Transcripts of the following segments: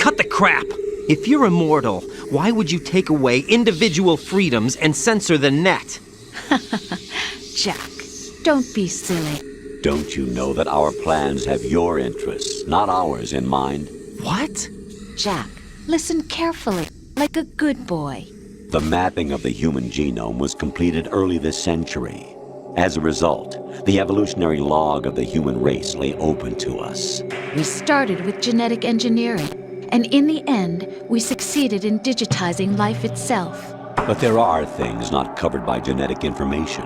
cut the crap! If you're immortal, why would you take away individual freedoms and censor the net? Jack, don't be silly. Don't you know that our plans have your interests, not ours, in mind? What? Jack, listen carefully, like a good boy. The mapping of the human genome was completed early this century. As a result, the evolutionary log of the human race lay open to us. We started with genetic engineering, and in the end, we succeeded in digitizing life itself. But there are things not covered by genetic information.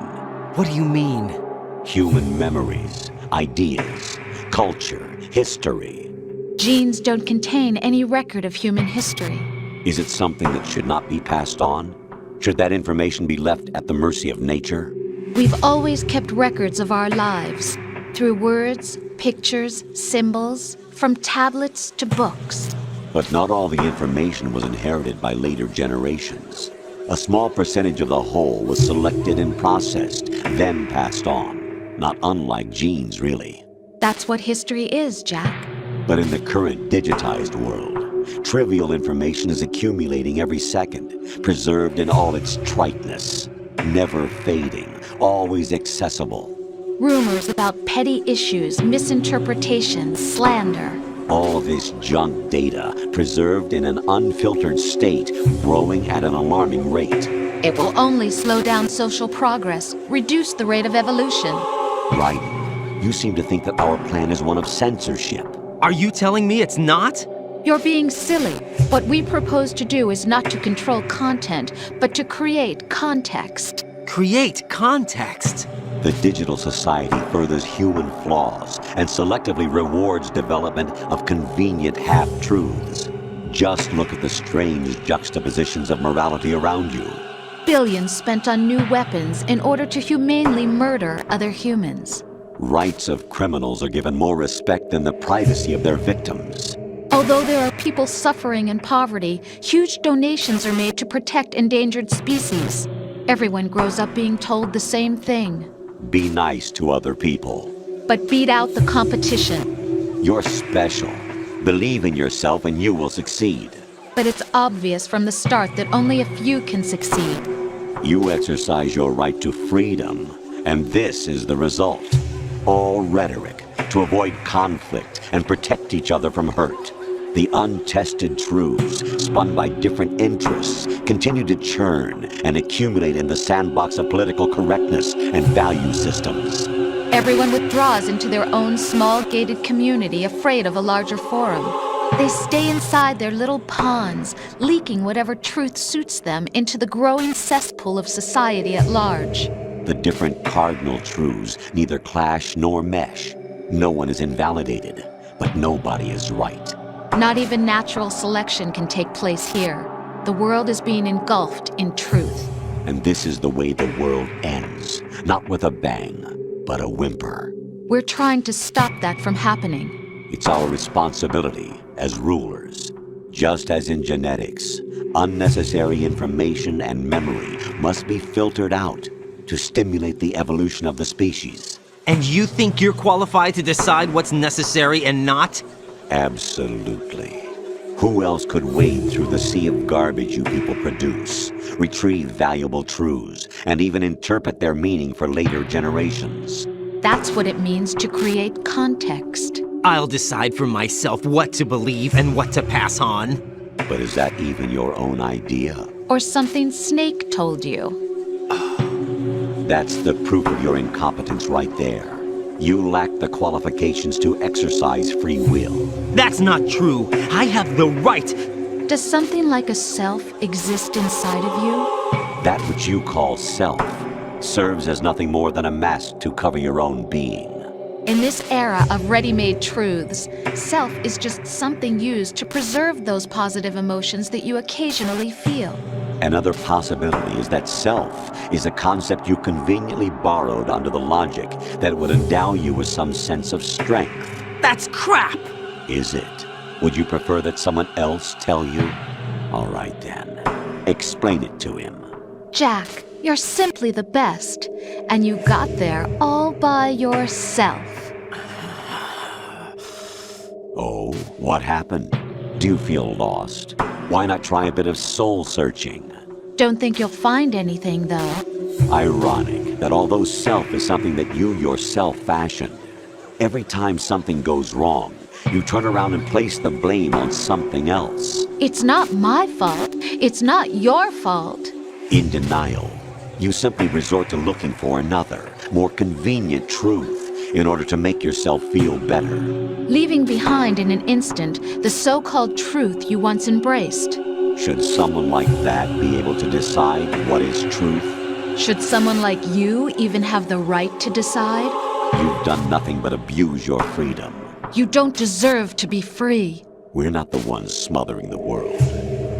What do you mean? Human memories, ideas, culture, history. Genes don't contain any record of human history. Is it something that should not be passed on? Should that information be left at the mercy of nature? We've always kept records of our lives, through words, pictures, symbols, from tablets to books. But not all the information was inherited by later generations. A small percentage of the whole was selected and processed, then passed on. Not unlike genes, really. That's what history is, Jack. But in the current digitized world, trivial information is accumulating every second, preserved in all its triteness, never fading, always accessible. Rumors about petty issues, misinterpretations, slander. All this junk data, preserved in an unfiltered state, growing at an alarming rate. It will only slow down social progress, reduce the rate of evolution. Right. You seem to think that our plan is one of censorship. Are you telling me it's not? You're being silly. What we propose to do is not to control content, but to create context. Create context? The digital society furthers human flaws and selectively rewards development of convenient half-truths. Just look at the strange juxtapositions of morality around you. Billions spent on new weapons in order to humanely murder other humans. Rights of criminals are given more respect than the privacy of their victims. Although there are people suffering in poverty, huge donations are made to protect endangered species. Everyone grows up being told the same thing. Be nice to other people. But beat out the competition. You're special. Believe in yourself and you will succeed. But it's obvious from the start that only a few can succeed. You exercise your right to freedom, and this is the result. All rhetoric to avoid conflict and protect each other from hurt. The untested truths, spun by different interests, continue to churn and accumulate in the sandbox of political correctness and value systems. Everyone withdraws into their own small gated community, afraid of a larger forum. They stay inside their little ponds, leaking whatever truth suits them into the growing cesspool of society at large. The different cardinal truths neither clash nor mesh. No one is invalidated, but nobody is right. Not even natural selection can take place here. The world is being engulfed in truth. And this is the way the world ends, not with a bang, but a whimper. We're trying to stop that from happening. It's our responsibility as rulers. Just as in genetics, unnecessary information and memory must be filtered out to stimulate the evolution of the species. And you think you're qualified to decide what's necessary and not? Absolutely. Who else could wade through the sea of garbage you people produce, retrieve valuable truths, and even interpret their meaning for later generations? That's what it means to create context. I'll decide for myself what to believe and what to pass on. But is that even your own idea? Or something Snake told you? That's the proof of your incompetence right there. You lack the qualifications to exercise free will. That's not true. I have the right. Does something like a self exist inside of you? That which you call self serves as nothing more than a mask to cover your own being. In this era of ready-made truths, self is just something used to preserve those positive emotions that you occasionally feel. Another possibility is that self is a concept you conveniently borrowed under the logic that would endow you with some sense of strength. That's crap! Is it? Would you prefer that someone else tell you? All right then. Explain it to him. Jack, you're simply the best, and you got there all by yourself. Oh, what happened? Do you feel lost? Why not try a bit of soul searching? Don't think you'll find anything, though. Ironic that although self is something that you yourself fashioned, every time something goes wrong, you turn around and place the blame on something else. It's not my fault. It's not your fault. In denial, you simply resort to looking for another, more convenient truth in order to make yourself feel better. Leaving behind in an instant the so-called truth you once embraced. Should someone like that be able to decide what is truth? Should someone like you even have the right to decide? You've done nothing but abuse your freedom. You don't deserve to be free. We're not the ones smothering the world.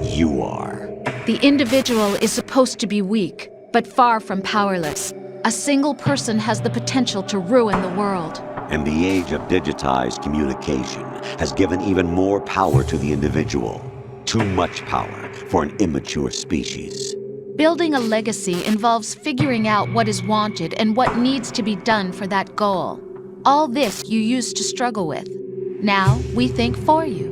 You are. The individual is supposed to be weak, but far from powerless. A single person has the potential to ruin the world. And the age of digitized communication has given even more power to the individual. Too much power for an immature species. Building a legacy involves figuring out what is wanted and what needs to be done for that goal. All this you used to struggle with. Now we think for you.